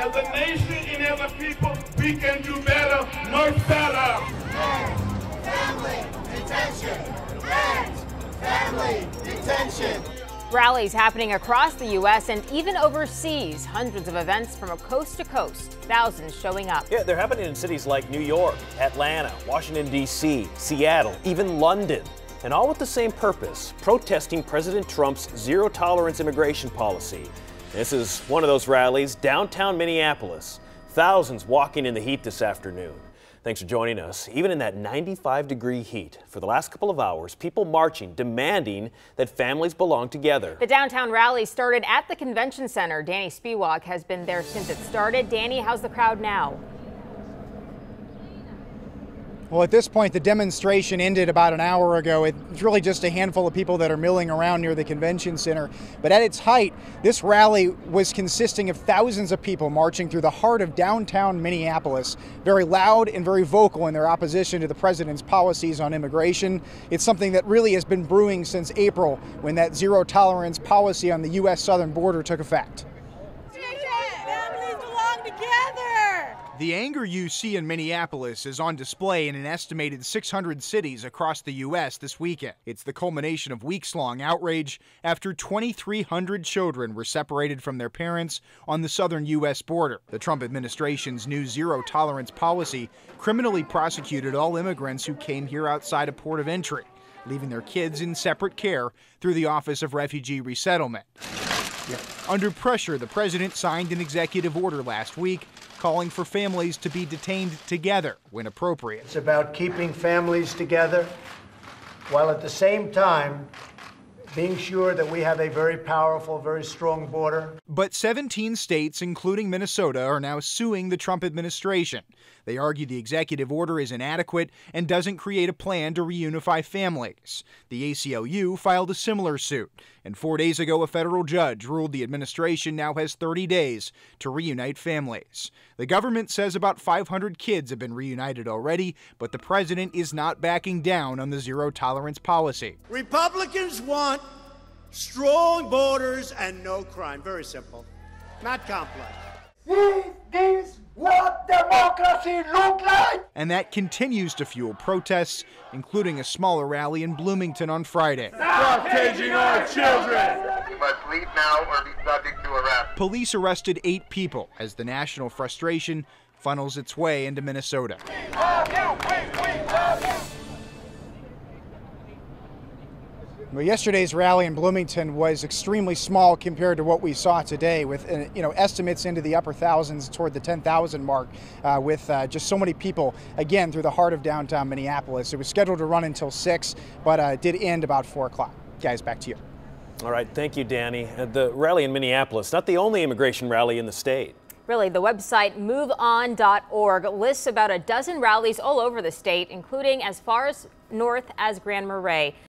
As a nation and as a people, we can do better, much better. End family detention. End family detention. Rallies happening across the U.S. and even overseas. Hundreds of events from coast to coast. Thousands showing up. Yeah, they're happening in cities like New York, Atlanta, Washington, D.C., Seattle, even London. And all with the same purpose, protesting President Trump's zero-tolerance immigration policy. This is one of those rallies, downtown Minneapolis. Thousands walking in the heat this afternoon. Thanks for joining us. Even in that 95-degree heat, for the last couple of hours, people marching, demanding that families belong together. The downtown rally started at the convention center. Danny Spiewak has been there since it started. Danny, how's the crowd now? Well, at this point, the demonstration ended about an hour ago. It's really just a handful of people that are milling around near the convention center. But at its height, this rally was consisting of thousands of people marching through the heart of downtown Minneapolis, very loud and very vocal in their opposition to the president's policies on immigration. It's something that really has been brewing since April, when that zero-tolerance policy on the U.S. southern border took effect. Families belong together! The anger you see in Minneapolis is on display in an estimated 600 cities across the U.S. this weekend. It's the culmination of weeks-long outrage after 2,300 children were separated from their parents on the southern U.S. border. The Trump administration's new zero-tolerance policy criminally prosecuted all immigrants who came here outside a port of entry, leaving their kids in separate care through the Office of Refugee Resettlement. Under pressure, the president signed an executive order last week calling for families to be detained together when appropriate. It's about keeping families together while at the same time being sure that we have a very powerful, very strong border. But 17 states, including Minnesota, are now suing the Trump administration. They argue the executive order is inadequate and doesn't create a plan to reunify families. The ACLU filed a similar suit, and 4 days ago a federal judge ruled the administration now has 30 days to reunite families. The government says about 500 kids have been reunited already, but the president is not backing down on the zero-tolerance policy. Republicans want strong borders and no crime. Very simple, not complex. This is what democracy looks like! And that continues to fuel protests, including a smaller rally in Bloomington on Friday. Stop caging our children! You must leave now or be subject to arrest. Police arrested 8 people as the national frustration funnels its way into Minnesota. Well, yesterday's rally in Bloomington was extremely small compared to what we saw today, with estimates into the upper thousands toward the 10,000 mark, with just so many people, again, through the heart of downtown Minneapolis. It was scheduled to run until 6, but did end about 4 o'clock. Guys, back to you. All right, thank you, Danny. The rally in Minneapolis, not the only immigration rally in the state. Really, the website moveon.org lists about a dozen rallies all over the state, including as far as north as Grand Marais.